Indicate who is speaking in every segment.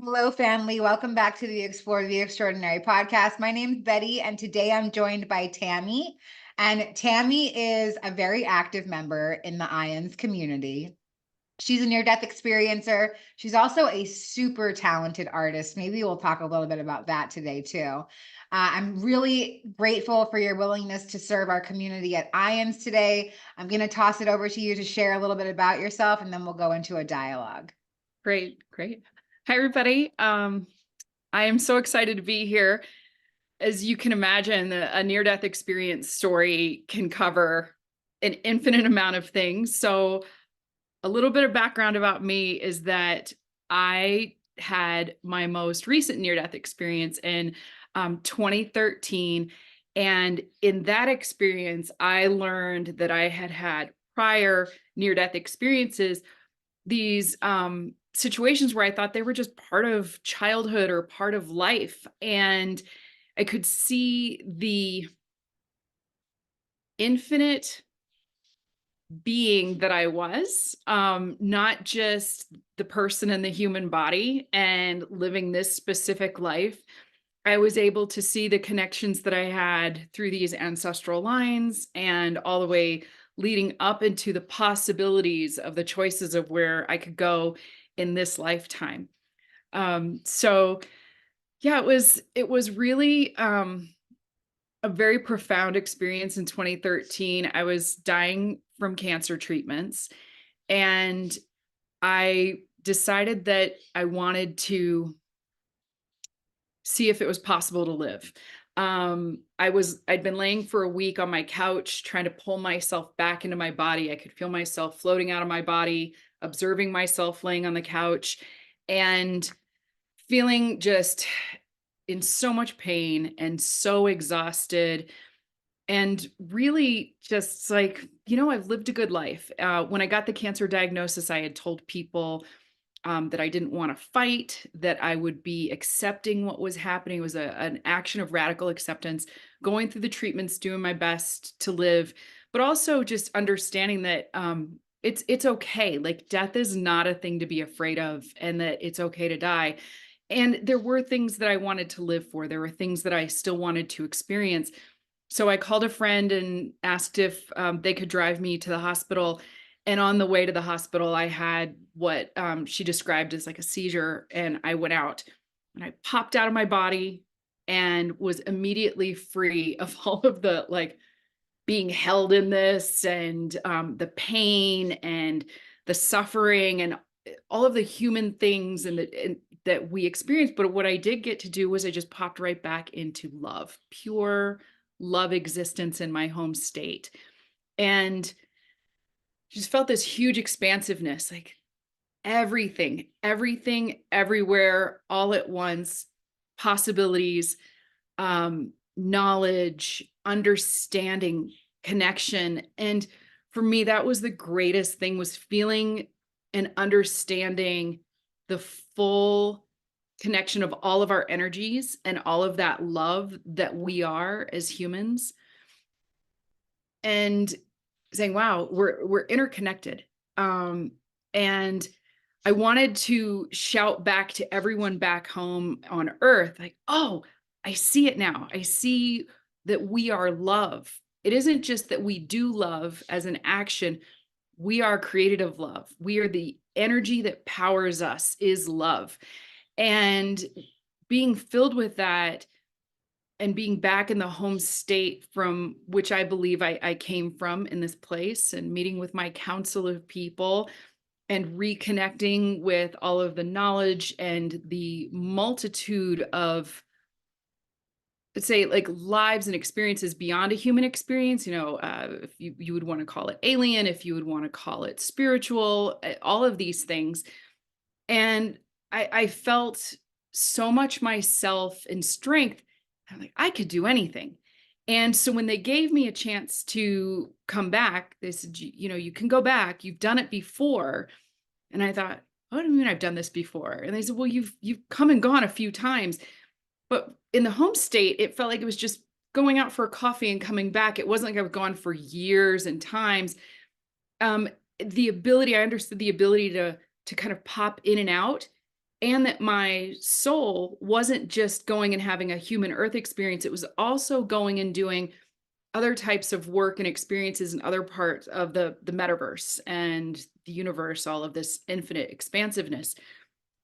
Speaker 1: Hello, family. Welcome back to the Explore the Extraordinary podcast. My name's Betty, and today I'm joined by Tammi. And Tammi is a very active member in the IONS community. She's a near-death experiencer. She's also a super talented artist. Maybe we'll talk a little bit about that today, too. I'm really grateful for your willingness to serve our community at IONS today. I'm going to toss it over to you to share a little bit about yourself, and then we'll go into a dialogue.
Speaker 2: Great. Hi, everybody. I am so excited to be here. As you can imagine, a near-death experience story can cover an infinite amount of things. So a little bit of background about me is that I had my most recent near-death experience in 2013. And in that experience, I learned that I had had prior near-death experiences, these situations where I thought they were just part of childhood or part of life. And I could see the infinite being that I was, not just the person in the human body and living this specific life. I was able to see the connections that I had through these ancestral lines and all the way leading up into the possibilities of the choices of where I could go in this lifetime. So yeah, it was really a very profound experience in 2013. I was dying from cancer treatments, and I decided that I wanted to see if it was possible to live. I'd been laying for a week on my couch trying to pull myself back into my body. I could feel myself floating out of my body, observing myself laying on the couch and feeling just in so much pain and so exhausted, and really just like, I've lived a good life. When I got the cancer diagnosis, I had told people that I didn't want to fight, that I would be accepting what was happening. It was an action of radical acceptance, going through the treatments, doing my best to live, but also just understanding that it's okay. Like, death is not a thing to be afraid of, and that it's okay to die. And there were things that I wanted to live for. There were things that I still wanted to experience. So I called a friend and asked if they could drive me to the hospital. And on the way to the hospital, I had what she described as like a seizure. And I went out and I popped out of my body and was immediately free of all of the like being held in this and the pain and the suffering and all of the human things and that we experienced. But what I did get to do was I just popped right back into love, pure love existence in my home state. And just felt this huge expansiveness, like everything, everywhere, all at once, possibilities, knowledge, understanding, connection. And for me, that was the greatest thing, was feeling and understanding the full connection of all of our energies and all of that love that we are as humans. And saying, wow, we're interconnected. And I wanted to shout back to everyone back home on earth, like, oh, I see it now. I see that we are love. It isn't just that we do love as an action. We are created of love. We are the energy that powers us is love. And being filled with that and being back in the home state from which I believe I came from in this place, and meeting with my council of people and reconnecting with all of the knowledge and the multitude of, let's say, like lives and experiences beyond a human experience, if you would want to call it alien, if you would want to call it spiritual, all of these things. And I felt so much myself in strength. I'm like, I could do anything. And so when they gave me a chance to come back, they said, you can go back. You've done it before. And I thought, what do you mean I've done this before? And they said, well, you've come and gone a few times. But in the home state, it felt like it was just going out for a coffee and coming back. It wasn't like I've gone for years and times. I understood the ability to kind of pop in and out and that my soul wasn't just going and having a human earth experience. It was also going and doing other types of work and experiences in other parts of the metaverse and the universe, all of this infinite expansiveness.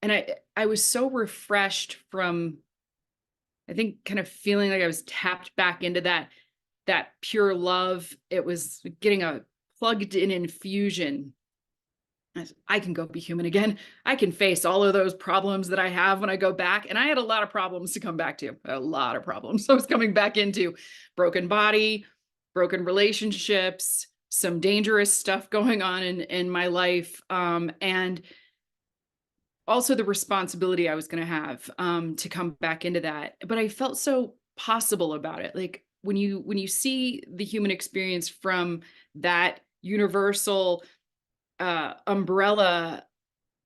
Speaker 2: And I was so refreshed from, I think, kind of feeling like I was tapped back into that pure love. It was getting a plugged in infusion. I can go be human again. I can face all of those problems that I have when I go back. And I had a lot of problems to come back to, a lot of problems. So I was coming back into broken body, broken relationships, some dangerous stuff going on in my life. And also the responsibility I was going to have to come back into that. But I felt so possible about it. Like when you see the human experience from that universal umbrella,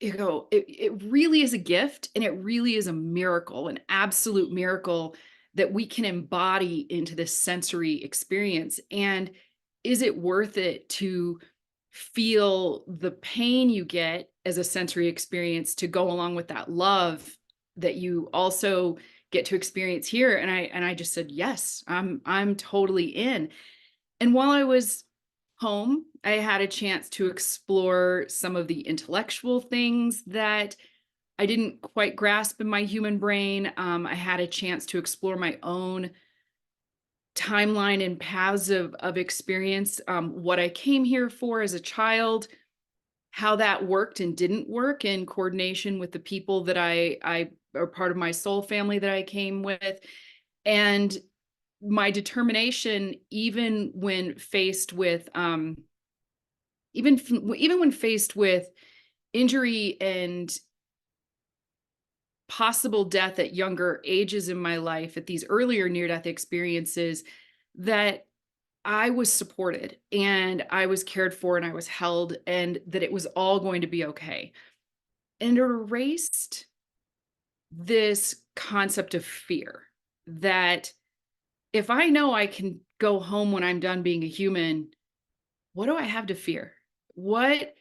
Speaker 2: you go, it really is a gift, and it really is a miracle, an absolute miracle that we can embody into this sensory experience. And is it worth it to feel the pain you get as a sensory experience to go along with that love that you also get to experience here? And I just said, yes, I'm totally in. And while I was home, I had a chance to explore some of the intellectual things that I didn't quite grasp in my human brain. I had a chance to explore my own timeline and paths of experience, what I came here for as a child, how that worked and didn't work in coordination with the people that I are part of my soul family that I came with, and my determination, even when faced with even when faced with injury and possible death at younger ages in my life, at these earlier near death experiences, that I was supported and I was cared for and I was held, and that it was all going to be okay. And it erased this concept of fear, that if I know I can go home when I'm done being a human, what do I have to fear? What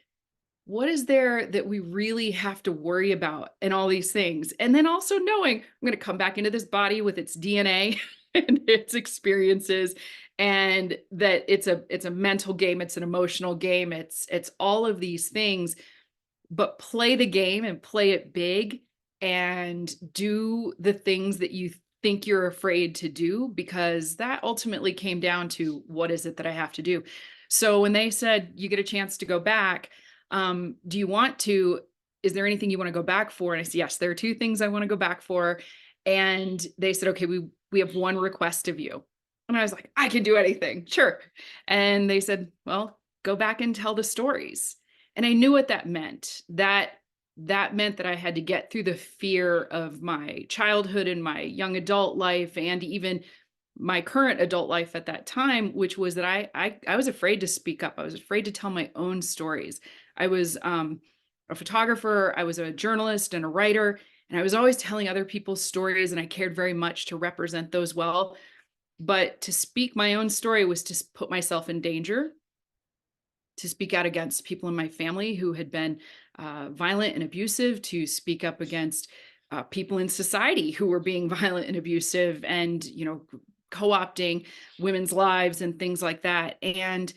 Speaker 2: is there that we really have to worry about and all these things? And then also knowing I'm going to come back into this body with its DNA and its experiences, and that it's a mental game, it's an emotional game, it's all of these things, but play the game and play it big and do the things that you think you're afraid to do, because that ultimately came down to what is it that I have to do. So when they said you get a chance to go back, do you want to, is there anything you want to go back for? And I said, yes, there are two things I want to go back for. And they said, okay, we have one request of you. And I was like, I can do anything. Sure. And they said, well, go back and tell the stories. And I knew what that meant. That meant that I had to get through the fear of my childhood and my young adult life, and even my current adult life at that time, which was that I was afraid to speak up. I was afraid to tell my own stories. I was a photographer, I was a journalist and a writer, and I was always telling other people's stories, and I cared very much to represent those well. But to speak my own story was to put myself in danger, to speak out against people in my family who had been violent and abusive, to speak up against people in society who were being violent and abusive, and co-opting women's lives and things like that. And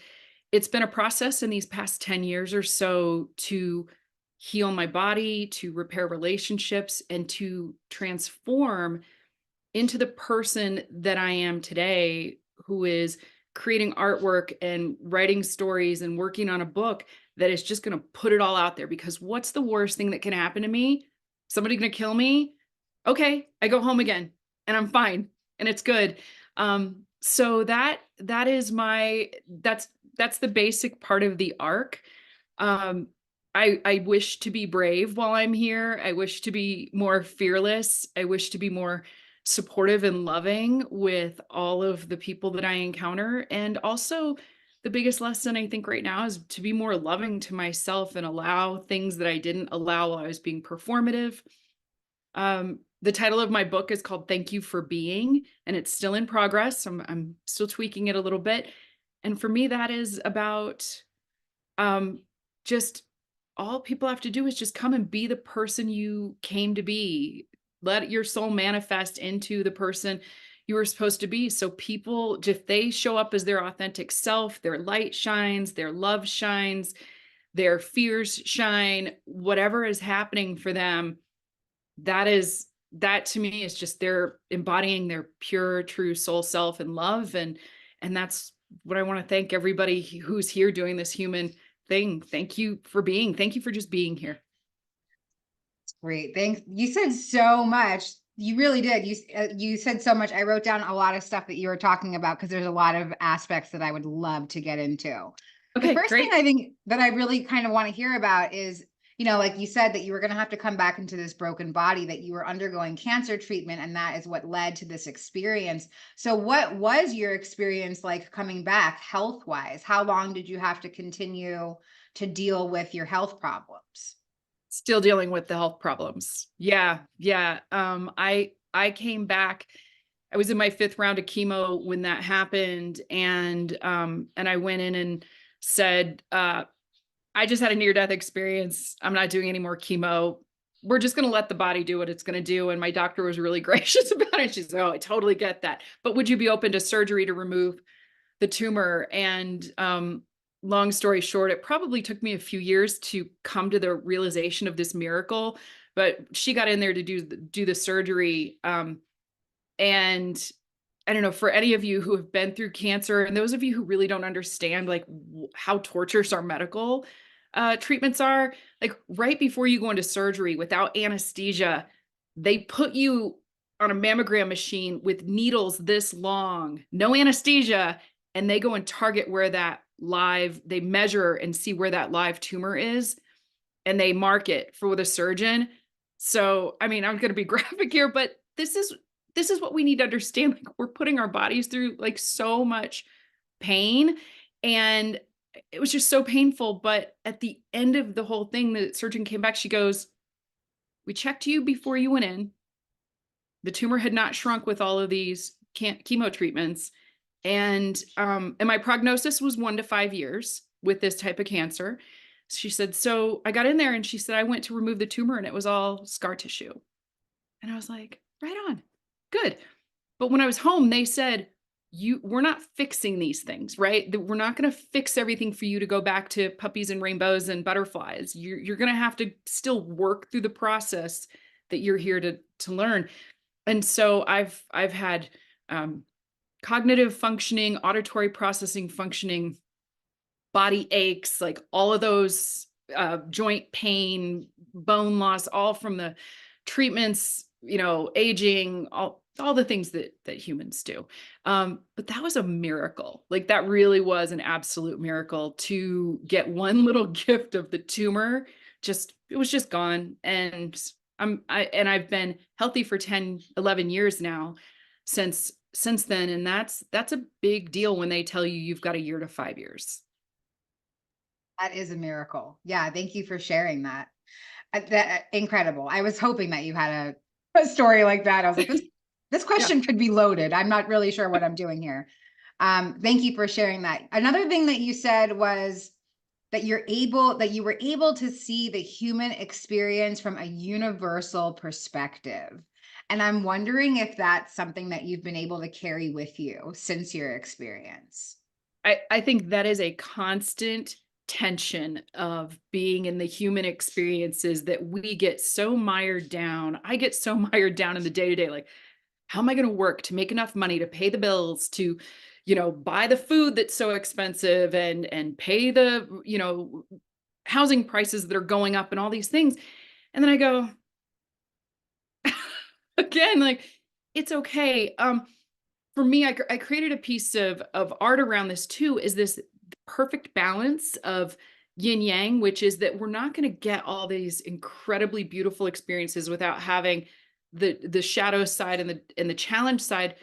Speaker 2: it's been a process in these past 10 years or so to heal my body, to repair relationships, and to transform into the person that I am today, who is creating artwork and writing stories and working on a book that is just going to put it all out there. Because what's the worst thing that can happen to me? Somebody going to kill me? Okay, I go home again and I'm fine and it's good. So that is that's the basic part of the arc. I wish to be brave while I'm here. I wish to be more fearless. I wish to be more supportive and loving with all of the people that I encounter. And also, the biggest lesson I think right now is to be more loving to myself and allow things that I didn't allow while I was being performative. The title of my book is called Thank You for Being, and it's still in progress. I'm still tweaking it a little bit. And for me, that is about just all people have to do is just come and be the person you came to be. Let your soul manifest into the person you were supposed to be. So people, if they show up as their authentic self, their light shines, their love shines, their fears shine, whatever is happening for them, that to me is just they're embodying their pure, true soul self and love. And that's what I want to thank everybody who's here doing this human thing. Thank you for just being here.
Speaker 1: Great. Thanks. You said so much. You really did. You said so much. I wrote down a lot of stuff that you were talking about because there's a lot of aspects that I would love to get into. The
Speaker 2: Okay,
Speaker 1: first thing
Speaker 2: great.
Speaker 1: I think that I really kind of want to hear about is, like you said, that you were going to have to come back into this broken body, that you were undergoing cancer treatment, and that is what led to this experience. So what was your experience like coming back health-wise? How long did you have to continue to deal with your health problems?
Speaker 2: Still dealing with the health problems. Yeah, yeah. I came back. I was in my 5th round of chemo when that happened, and I went in and said, I just had a near-death experience. I'm not doing any more chemo. We're just going to let the body do what it's going to do. And my doctor was really gracious about it. She said, "Oh, I totally get that. But would you be open to surgery to remove the tumor?" And long story short, it probably took me a few years to come to the realization of this miracle. But she got in there to do the surgery. And I don't know, for any of you who have been through cancer, and those of you who really don't understand like how torturous our medical treatments are, like right before you go into surgery without anesthesia, they put you on a mammogram machine with needles this long, no anesthesia, and they go and target where they measure and see where that live tumor is, and they mark it for the surgeon. So, I mean, I'm going to be graphic here, but this is what we need to understand. Like, we're putting our bodies through like so much pain, and it was just so painful. But at the end of the whole thing, the surgeon came back. She goes, "We checked you before you went in. The tumor had not shrunk with all of these chemo treatments, and my prognosis was 1 to 5 years with this type of cancer." She said, "So I got in there," and she said, "I went to remove the tumor and it was all scar tissue." And I was like, "Right on. Good." But when I was home, they said, we're not fixing these things, right? We're not going to fix everything for you to go back to puppies and rainbows and butterflies. You're going to have to still work through the process that you're here to learn." And so I've had cognitive functioning, auditory processing functioning, body aches, like all of those, joint pain, bone loss, all from the treatments, aging, all the things that humans do. But that was a miracle. Like that really was an absolute miracle to get one little gift of the tumor. It was just gone. And I've been healthy for 10, 11 years now since then. And that's a big deal when they tell you you've got a year to 5 years.
Speaker 1: That is a miracle. Yeah, thank you for sharing that. That incredible. I was hoping that you had a story like that. I was like, this
Speaker 2: Yeah.
Speaker 1: question could be loaded. I'm not really sure what I'm doing here. Thank you for sharing that. Another thing that you said was that you were able to see the human experience from a universal perspective. And I'm wondering if that's something that you've been able to carry with you since your experience.
Speaker 2: I think that is a constant tension of being in the human experiences that we get so mired down. I get so mired down in the day to day, like, how am I going to work to make enough money to pay the bills, to, buy the food that's so expensive, and pay the, housing prices that are going up and all these things. And then I go, again, like, it's okay. For me, I created a piece of art around this too, is this perfect balance of yin yang, which is that we're not going to get all these incredibly beautiful experiences without having the shadow side and the challenge side.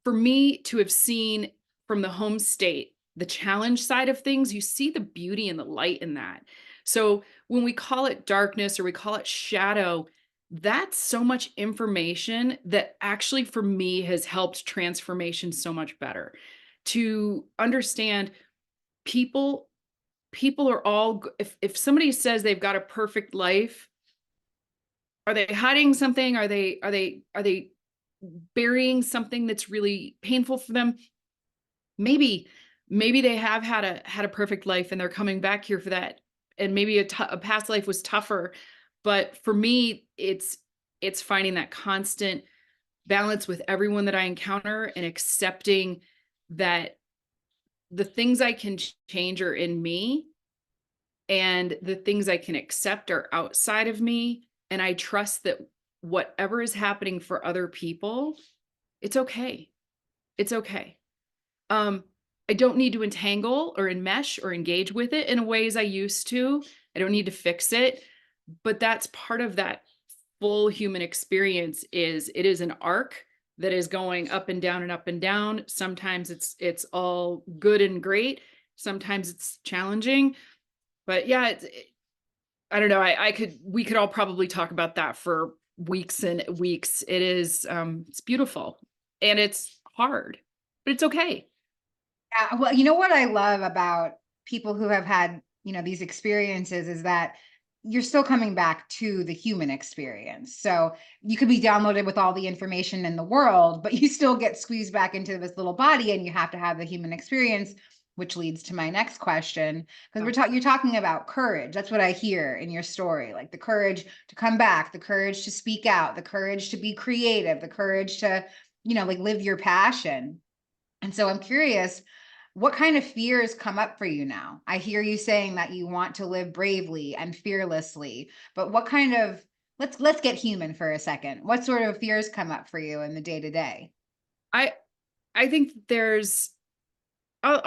Speaker 2: For me to have seen from the home state the challenge side of things, you see the beauty and the light in that. So when we call it darkness or we call it shadow, that's so much information that actually for me has helped transformation so much better, to understand people people are all, if somebody says they've got a perfect life, are they hiding something? Are they burying something that's really painful for them? Maybe, maybe they have had a perfect life and they're coming back here for that. And maybe a past life was tougher. But for me, it's finding that constant balance with everyone that I encounter and accepting that the things I can change are in me and the things I can accept are outside of me. And I trust that whatever is happening for other people, it's okay. It's okay. Um, I don't need to entangle or enmesh or engage with it in a way as I used to. I don't need to fix it. But that's part of that full human experience. Is it is an arc that is going up and down and up and down. Sometimes it's all good and great. Sometimes it's challenging. But yeah, I don't know. We could all probably talk about that for weeks and weeks. It is it's beautiful and it's hard, but it's okay.
Speaker 1: Yeah, well, you know what I love about people who have had, these experiences is that you're still coming back to the human experience. So you could be downloaded with all the information in the world, but you still get squeezed back into this little body and you have to have the human experience, which leads to my next question. Because you're talking about courage. That's what I hear in your story, like the courage to come back, the courage to speak out, the courage to be creative, the courage to, like live your passion. And so I'm curious, what kind of fears come up for you now? I hear you saying that you want to live bravely and fearlessly, but what kind of, let's get human for a second. What sort of fears come up for you in the day to day?
Speaker 2: I I think there's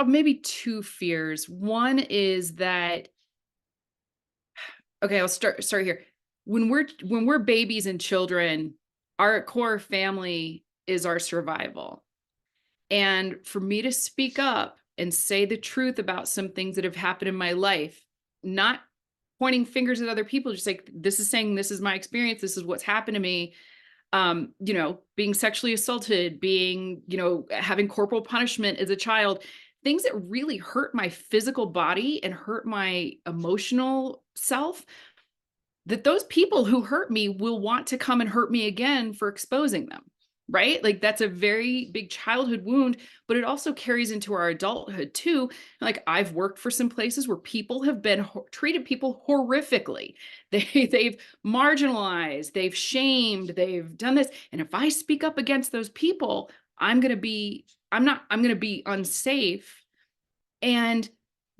Speaker 2: maybe two fears. One is that, okay, I'll start here. When we're babies and children, our core family is our survival. And for me to speak up and say the truth about some things that have happened in my life, not pointing fingers at other people, just like this is saying this is my experience, this is what's happened to me. Being sexually assaulted, being, having corporal punishment as a child, things that really hurt my physical body and hurt my emotional self, that those people who hurt me will want to come and hurt me again for exposing them. Right? Like that's a very big childhood wound, but it also carries into our adulthood too. Like I've worked for some places where people have been treated people horrifically. They've marginalized, they've shamed, they've done this. And if I speak up against those people, I'm going to be unsafe. And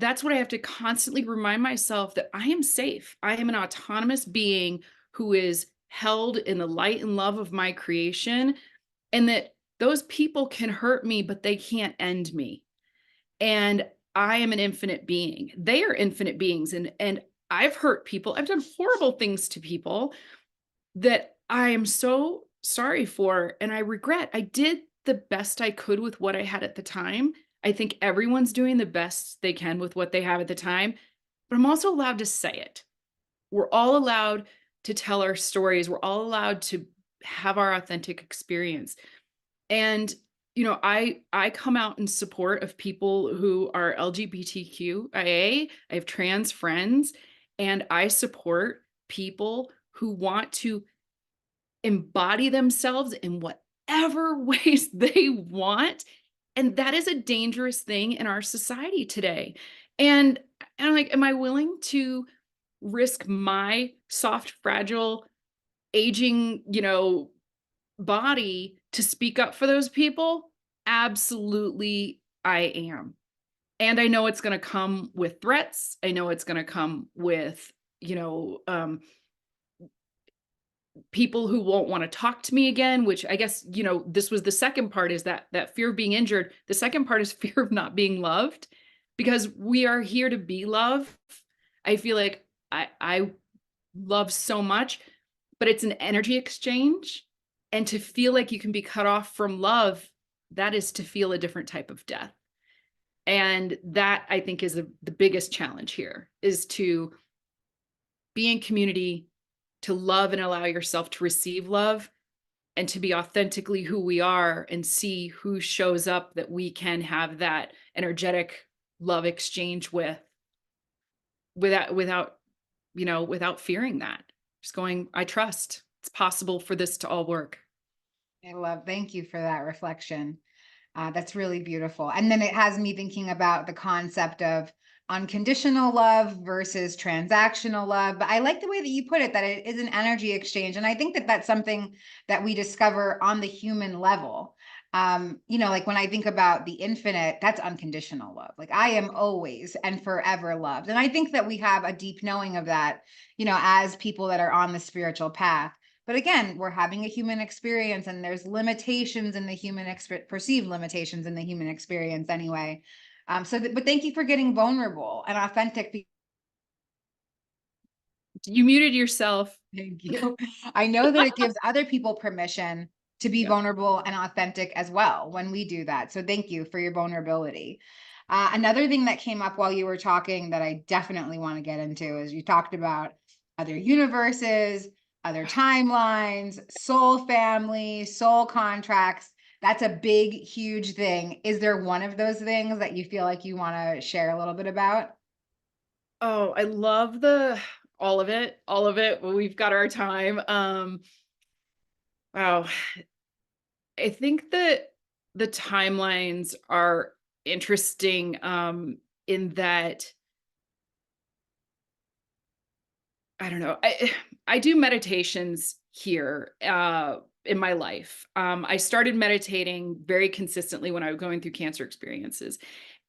Speaker 2: that's what I have to constantly remind myself, that I am safe. I am an autonomous being who is held in the light and love of my creation, and that those people can hurt me, but they can't end me. And I am an infinite being. They are infinite beings. And I've hurt people. I've done horrible things to people that I am so sorry for. And I regret. I did the best I could with what I had at the time. I think everyone's doing the best they can with what they have at the time. But I'm also allowed to say it. We're all allowed to tell our stories. We're all allowed to have our authentic experience. And I come out in support of people who are LGBTQIA. I have trans friends, and I support people who want to embody themselves in whatever ways they want. And that is a dangerous thing in our society today. And I'm like, am I willing to risk my soft, fragile, aging, body to speak up for those people? Absolutely, I am. And I know it's going to come with threats. I know it's going to come with, people who won't want to talk to me again, which I guess, this was the second part, is that fear of being injured. The second part is fear of not being loved, because we are here to be loved. I feel like I love so much, but it's an energy exchange. And to feel like you can be cut off from love, that is to feel a different type of death. And that, I think, is the biggest challenge here, is to be in community, to love and allow yourself to receive love, and to be authentically who we are and see who shows up that we can have that energetic love exchange with. without, without fearing that. Just going, I trust it's possible for this to all work.
Speaker 1: Thank you for that reflection. That's really beautiful. And then it has me thinking about the concept of unconditional love versus transactional love. But I like the way that you put it, that it is an energy exchange. And I think that that's something that we discover on the human level. Like when I think about the infinite, that's unconditional love. Like I am always and forever loved. And I think that we have a deep knowing of that, as people that are on the spiritual path. But again, we're having a human experience and there's limitations in the perceived limitations in the human experience anyway. But thank you for getting vulnerable and authentic.
Speaker 2: You muted yourself.
Speaker 1: Thank you. I know that it gives other people permission to be
Speaker 2: Yep.
Speaker 1: vulnerable and authentic as well when we do that. So thank you for your vulnerability. Another thing that came up while you were talking that I definitely want to get into is you talked about other universes, other timelines, soul family, soul contracts. That's a big, huge thing. Is there one of those things that you feel like you want to share a little bit about?
Speaker 2: Oh, I love all of it, all of it. Well, we've got our time. Wow. I think that the timelines are interesting, in that I don't know. I do meditations here in my life. I started meditating very consistently when I was going through cancer experiences,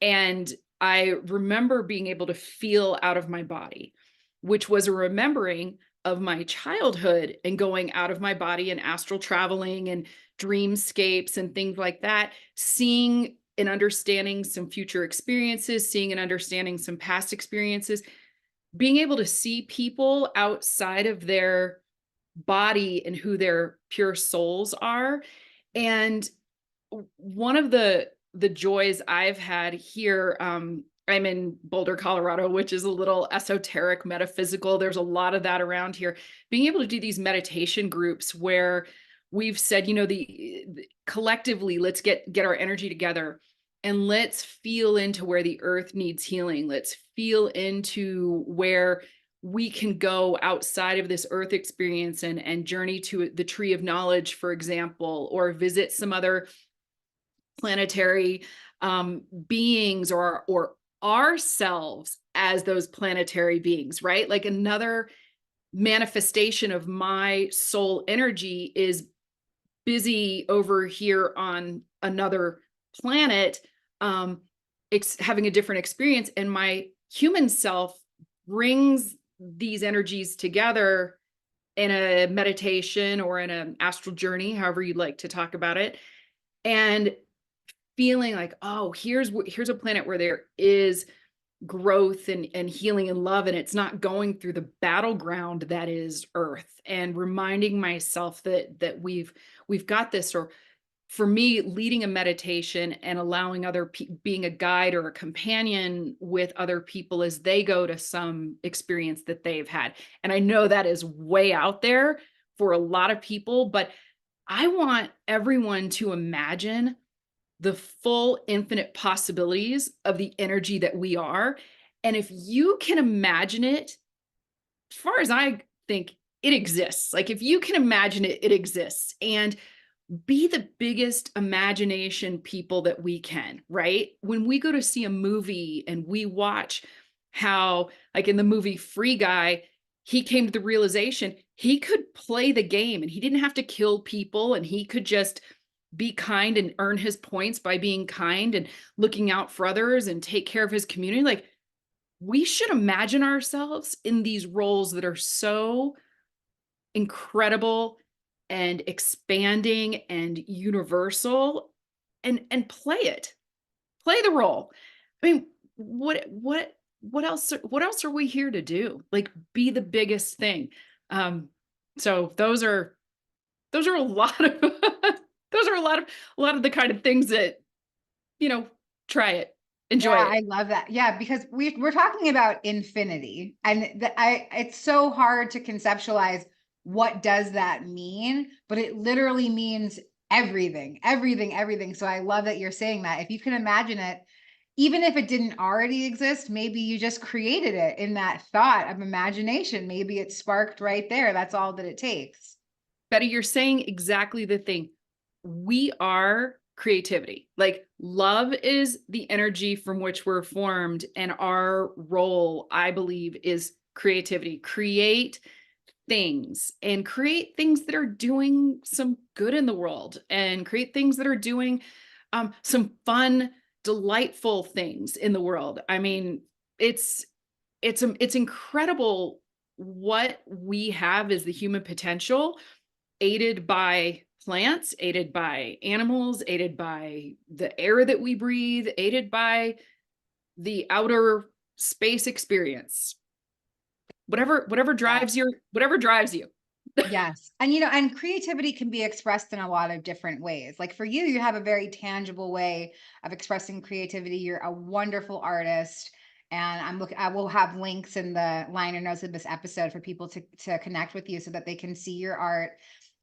Speaker 2: and I remember being able to feel out of my body, which was a remembering of my childhood and going out of my body and astral traveling and dreamscapes and things like that, seeing and understanding some future experiences, seeing and understanding some past experiences, being able to see people outside of their body and who their pure souls are. And one of the joys I've had here, I'm in Boulder, Colorado, which is a little esoteric, metaphysical. There's a lot of that around here. Being able to do these meditation groups where we've said, the collectively, let's get our energy together and let's feel into where the earth needs healing. Let's feel into where we can go outside of this earth experience and journey to the tree of knowledge, for example, or visit some other planetary beings or ourselves as those planetary beings, right? Like another manifestation of my soul energy is busy over here on another planet, having a different experience, and my human self brings these energies together in a meditation or in an astral journey, however you'd like to talk about it, and feeling like, oh, here's a planet where there is growth and healing and love, and it's not going through the battleground that is earth, and reminding myself that we've got this. Or for me, leading a meditation and allowing being a guide or a companion with other people as they go to some experience that they've had. And I know that is way out there for a lot of people, but I want everyone to imagine the full infinite possibilities of the energy that we are. And if you can imagine it, as far as I think, it exists. Like if you can imagine it, it exists. And be the biggest imagination people that we can, right? When we go to see a movie and we watch how, like in the movie Free Guy, he came to the realization he could play the game and he didn't have to kill people, and he could just be kind and earn his points by being kind and looking out for others and take care of his community. Like we should imagine ourselves in these roles that are so incredible and expanding and universal, and play the role. I mean, what else are we here to do? Like be the biggest thing. So those are a lot of those are a lot of the kind of things that, you know, try it, enjoy
Speaker 1: Yeah,
Speaker 2: it.
Speaker 1: I love that. Yeah, because we're talking about infinity, and it's so hard to conceptualize what does that mean, but it literally means everything, everything, everything. So I love that you're saying that. If you can imagine it, even if it didn't already exist, maybe you just created it in that thought of imagination. Maybe it sparked right there. That's all that it takes.
Speaker 2: Betty, you're saying exactly the thing. We are creativity. Like love is the energy from which we're formed, and our role, I believe, is creativity. Create things and create things that are doing some good in the world and create things that are doing some fun, delightful things in the world. I mean, it's it's incredible what we have as the human potential, aided by plants, aided by animals, aided by the air that we breathe, aided by the outer space experience. Whatever
Speaker 1: Yeah.
Speaker 2: drives whatever drives you.
Speaker 1: Yes. And and creativity can be expressed in a lot of different ways. Like for you, you have a very tangible way of expressing creativity. You're a wonderful artist. And I will have links in the liner notes of this episode for people to connect with you so that they can see your art.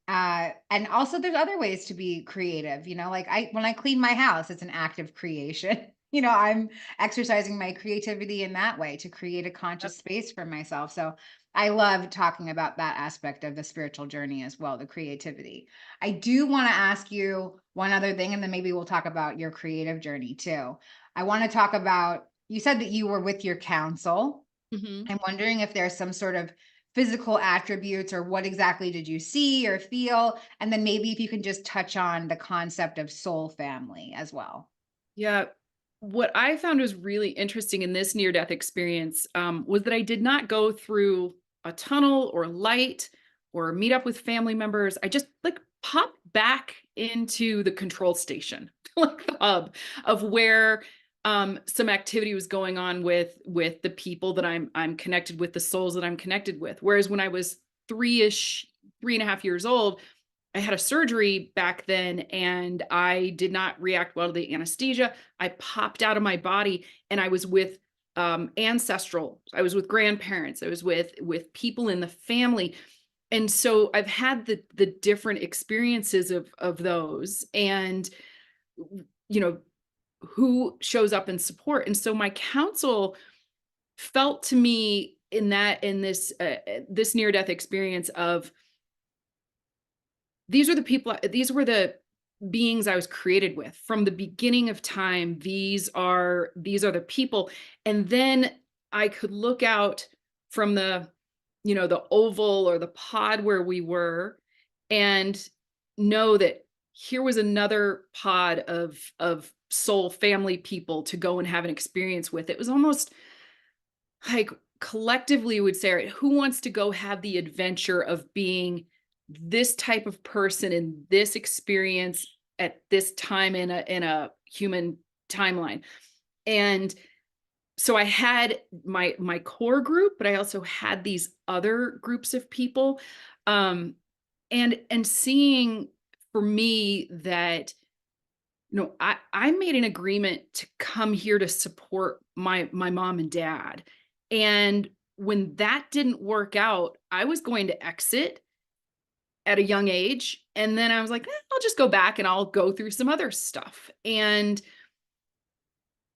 Speaker 1: And also there's other ways to be creative, like when I clean my house, it's an act of creation. I'm exercising my creativity in that way to create a conscious space for myself. So I love talking about that aspect of the spiritual journey as well, the creativity. I do want to ask you one other thing, and then maybe we'll talk about your creative journey too. I want to talk about, you said that you were with your counsel.
Speaker 2: Mhm.
Speaker 1: I'm wondering if there's some sort of physical attributes, or what exactly did you see or feel? And then maybe if you can just touch on the concept of soul family as well.
Speaker 2: Yeah. What I found was really interesting in this near death experience was that I did not go through a tunnel or light or meet up with family members. I just like popped back into the control station, like the hub of where some activity was going on with the people that I'm connected with, the souls that I'm connected with. Whereas when I was 3.5 years old, I had a surgery back then and I did not react well to the anesthesia. I popped out of my body and I was with ancestral. I was with grandparents. I was with people in the family. And so I've had the different experiences of those, and you know who shows up in support. And so my counsel felt to me in this near death experience of, these were the beings I was created with from the beginning of time. These are the people. And then I could look out from the oval or the pod where we were, and know that here was another pod of soul family people to go and have an experience with. It was almost like collectively would say, all right, who wants to go have the adventure of being this type of person in this experience at this time in a human timeline? And so I had my core group, but I also had these other groups of people. And seeing for me that I made an agreement to come here to support my mom and dad. And when that didn't work out, I was going to exit at a young age. And then I was like, I'll just go back and I'll go through some other stuff. And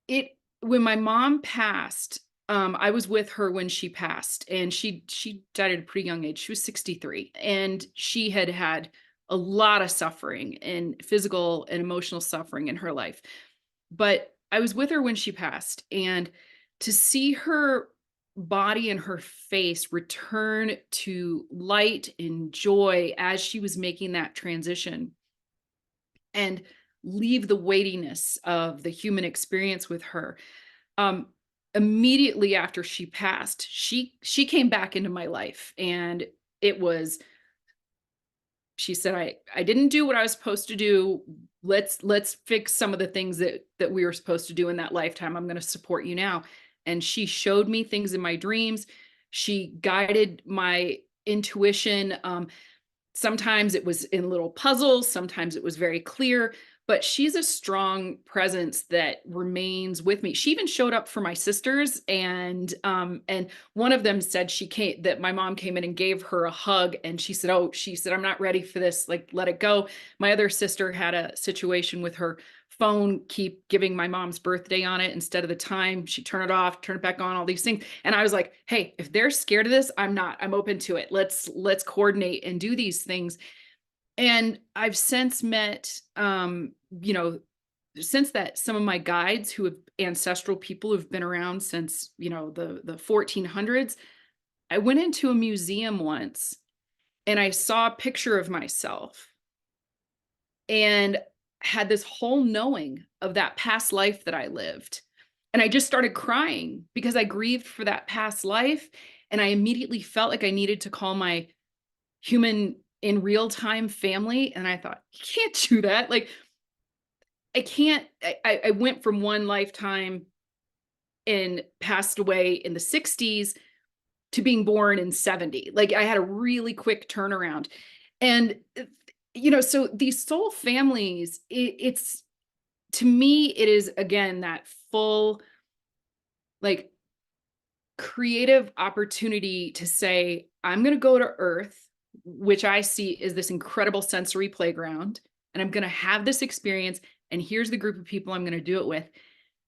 Speaker 2: it when my mom passed, I was with her when she passed, and she died at a pretty young age. She was 63, and she had had a lot of suffering and physical and emotional suffering in her life. But I was with her when she passed, and to see her body and her face return to light and joy as she was making that transition, and leave the weightiness of the human experience with her. Um, Immediately after she passed, she came back into my life, and it was she said, I didn't do what I was supposed to do. Let's fix some of the things that we were supposed to do in that lifetime. I'm going to support you now. And she showed me things in my dreams. She guided my intuition. Sometimes it was in little puzzles, sometimes it was very clear, but she's a strong presence that remains with me. She even showed up for my sisters, and one of them said that my mom came in and gave her a hug, and she said, "Oh, she said I'm not ready for this. Like, let it go." My other sister had a situation with her phone keep giving my mom's birthday on it instead of the time. She turn it off, turn it back on, all these things. And I was like, "Hey, if they're scared of this, I'm not. I'm open to it. Let's coordinate and do these things." And I've since met, you know, since that, some of my guides who have ancestral people who've been around since, the 1400s. I went into a museum once and I saw a picture of myself and had this whole knowing of that past life that I lived. And I just started crying because I grieved for that past life. And I immediately felt like I needed to call my human in real time family. And I thought, you can't do that. Like, I can't, I went from one lifetime and passed away in the 60s to being born in 70. Like, I had a really quick turnaround. And, so these soul families, it's, to me, it is again that full, like, creative opportunity to say, I'm going to go to Earth, which I see is this incredible sensory playground, and I'm going to have this experience. And here's the group of people I'm going to do it with.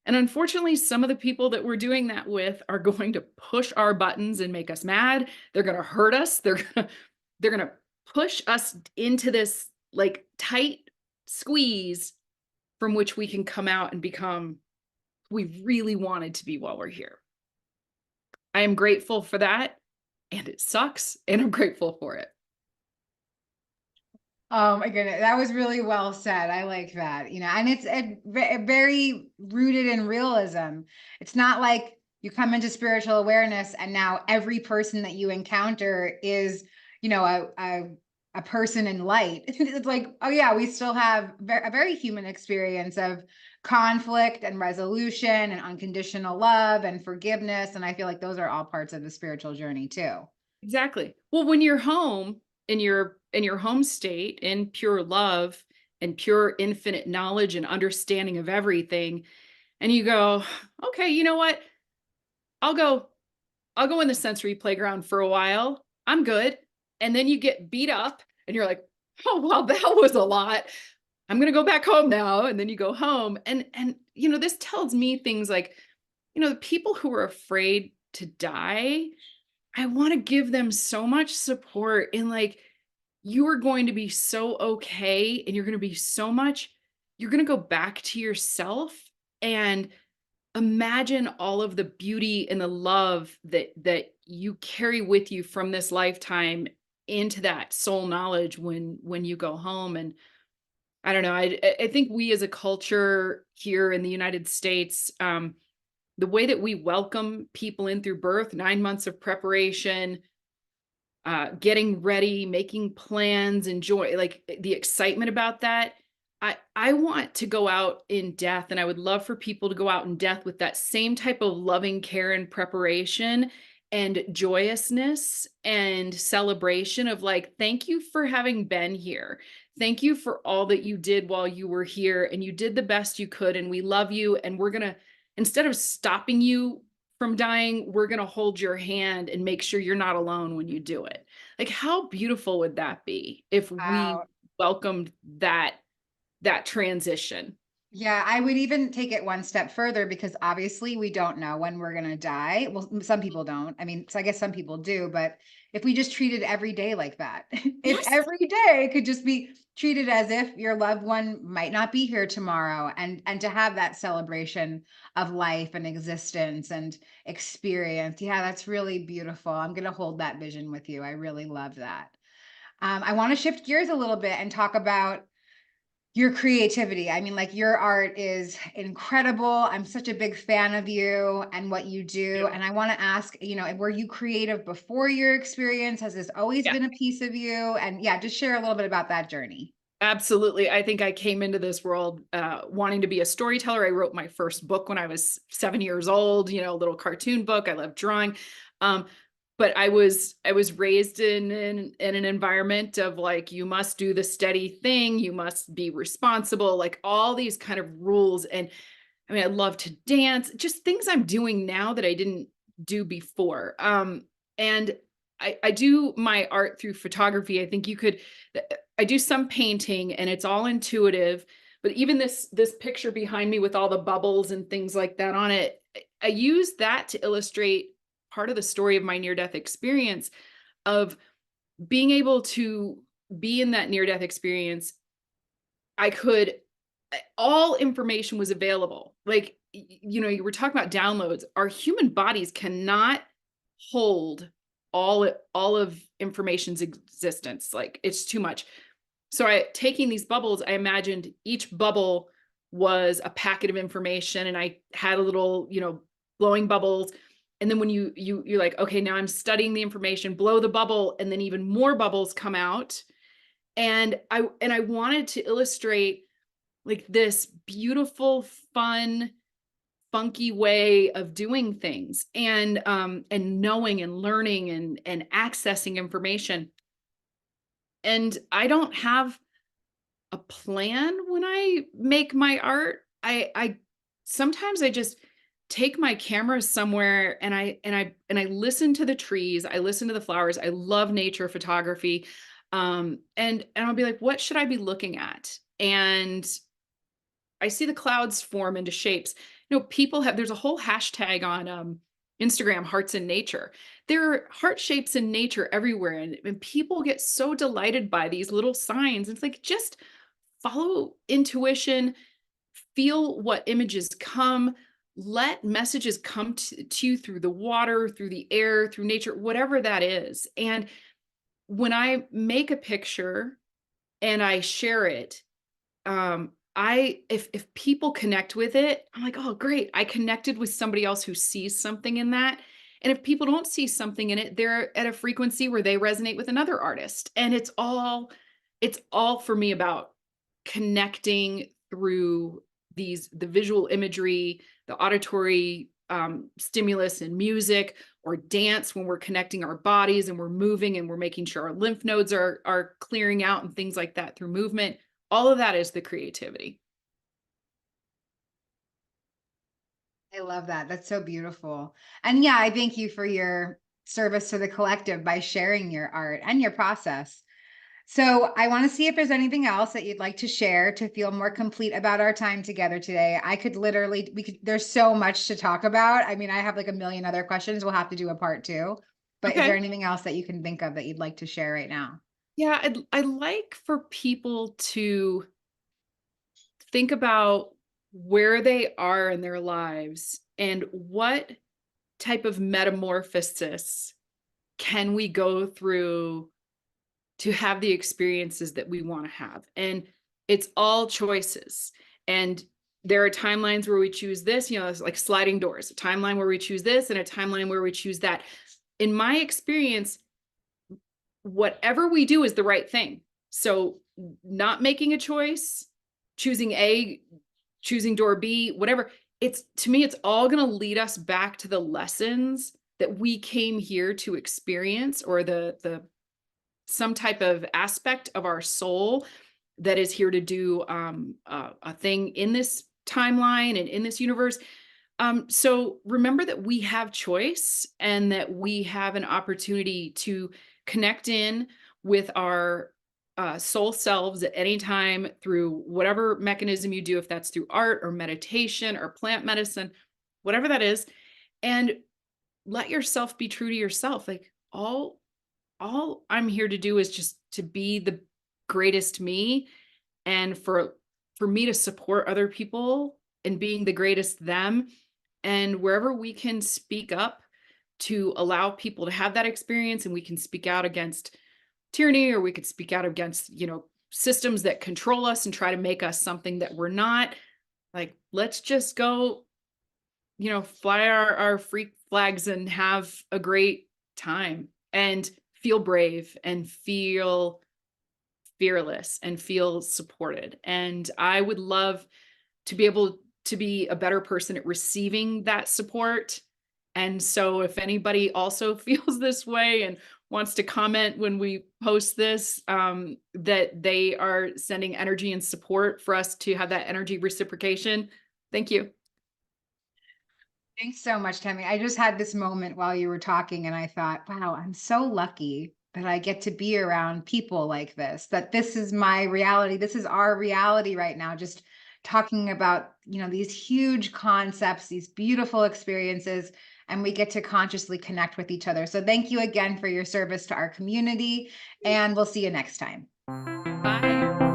Speaker 2: And unfortunately, some of the people that we're doing that with are going to push our buttons and make us mad. They're going to hurt us. They're going to push us into this like tight squeeze from which we can come out and become who we really wanted to be while we're here. I am grateful for that, and it sucks, and I'm grateful for it.
Speaker 1: Oh my goodness, that was really well said. I like that, and it's very rooted in realism. It's not like you come into spiritual awareness and now every person that you encounter is, a person in light. It's like, oh yeah, we still have a very human experience of conflict and resolution and unconditional love and forgiveness. And I feel like those are all parts of the spiritual journey too.
Speaker 2: Exactly. Well, when you're home in your home state in pure love and pure infinite knowledge and understanding of everything, and you go, okay, you know what? I'll go I'll go in the sensory playground for a while. I'm good. And then you get beat up and you're like, "Oh, well, that was a lot. I'm going to go back home now." And then you go home, and this tells me things like, the people who are afraid to die, I want to give them so much support in like, you are going to be so okay, and you're going to go back to yourself and imagine all of the beauty and the love that you carry with you from this lifetime into that soul knowledge when you go home. And I don't know, I think we as a culture here in the United States, the way that we welcome people in through birth, 9 months of preparation, getting ready, making plans, enjoy, like, the excitement about that. I want to go out in death, and I would love for people to go out in death with that same type of loving care and preparation and joyousness and celebration of like, thank you for having been here. Thank you for all that you did while you were here, and you did the best you could, and we love you, and we're going to, instead of stopping you from dying, we're going to hold your hand and make sure you're not alone when you do it. Like, how beautiful would that be if we
Speaker 1: Wow.
Speaker 2: welcomed that transition?
Speaker 1: Yeah, I would even take it one step further because obviously we don't know when we're going to die. Well, some people don't. I mean, so I guess some people do, but if we just treated every day like that, if
Speaker 2: Yes.
Speaker 1: every day could just be treated as if your loved one might not be here tomorrow, and to have that celebration of life and existence and experience. Yeah, that's really beautiful. I'm going to hold that vision with you. I really love that. I want to shift gears a little bit and talk about your creativity. I mean, like, your art is incredible. I'm such a big fan of you and what you do. And I want to ask, were you creative before your experience? Has this always
Speaker 2: Yeah,
Speaker 1: been a piece of you? And yeah, just share a little bit about that journey.
Speaker 2: absolutely. I think I came into this world wanting to be a storyteller. I wrote my first book when I was 7 years old, a little cartoon book. I love drawing. Um, but I was raised in an environment of like, you must do the steady thing, you must be responsible, like all these kind of rules. And I mean, I love to dance, just things I'm doing now that I didn't do before. And I do my art through photography. I think you could, I do some painting and it's all intuitive, but even this picture behind me with all the bubbles and things like that on it, I use that to illustrate part of the story of my near-death experience of being able to be in that near-death experience. I could, all information was available. Like, you know, you were talking about downloads. Our human bodies cannot hold all of information's existence. Like, it's too much. So taking these bubbles, I imagined each bubble was a packet of information, and I had a little, you know, blowing bubbles. And then when you're like, okay, now I'm studying the information, blow the bubble, and then even more bubbles come out. And I wanted to illustrate like this beautiful, fun, funky way of doing things, and knowing and learning and accessing information. And I don't have a plan when I make my art. I sometimes I just take my camera somewhere and I listen to the trees, I listen to the flowers. I love nature photography. And I'll be like, what should I be looking at? And I see the clouds form into shapes. You know, people have, there's a whole hashtag on Instagram, hearts in nature. There are heart shapes in nature everywhere. And people get so delighted by these little signs. It's like, just follow intuition, feel what images come, let messages come to you through the water, through the air, through nature, whatever that is. And when I make a picture and I share it, if people connect with it, I'm like, oh great, I connected with somebody else who sees something in that. And if people don't see something in it, they're at a frequency where they resonate with another artist. And it's all for me about connecting through the visual imagery, the auditory stimulus and music, or dance when we're connecting our bodies and we're moving and we're making sure our lymph nodes are clearing out and things like that through movement. All of that is the creativity.
Speaker 1: I love that. That's so beautiful. And yeah, I thank you for your service to the collective by sharing your art and your process. So I want to see if there's anything else that you'd like to share to feel more complete about our time together today. I could literally, there's so much to talk about. I mean, I have like a million other questions. We'll have to do a part two. But is there
Speaker 2: Okay.
Speaker 1: anything else that you can think of that you'd like to share right now?
Speaker 2: Yeah, I like for people to think about where they are in their lives and what type of metamorphosis can we go through to have the experiences that we want to have. And it's all choices. And there are timelines where we choose this, you know, it's like sliding doors, a timeline where we choose this and a timeline where we choose that. In my experience, whatever we do is the right thing. So not making a choice, choosing A, choosing door B, whatever, it's, to me, it's all going to lead us back to the lessons that we came here to experience, or the some type of aspect of our soul that is here to do a thing in this timeline and in this universe. So remember that we have choice and that we have an opportunity to connect in with our soul selves at any time through whatever mechanism you do, if that's through art or meditation or plant medicine, whatever that is, and let yourself be true to yourself. Like, all I'm here to do is just to be the greatest me, and for me to support other people in being the greatest them. And wherever we can speak up to allow people to have that experience, and we can speak out against tyranny, or we could speak out against, you know, systems that control us and try to make us something that we're not, like, let's just go, you know, fly our freak flags and have a great time and feel brave and feel fearless and feel supported. And I would love to be able to be a better person at receiving that support And so if anybody also feels this way and wants to comment when we post this, that they are sending energy and support for us to have that energy reciprocation, thank you.
Speaker 1: Thanks so much, Tammy. I just had this moment while you were talking, and I thought, wow, I'm so lucky that I get to be around people like this, that this is my reality. This is our reality right now. Just talking about, these huge concepts, these beautiful experiences, and we get to consciously connect with each other. So thank you again for your service to our community, and we'll see you next time.
Speaker 2: Bye.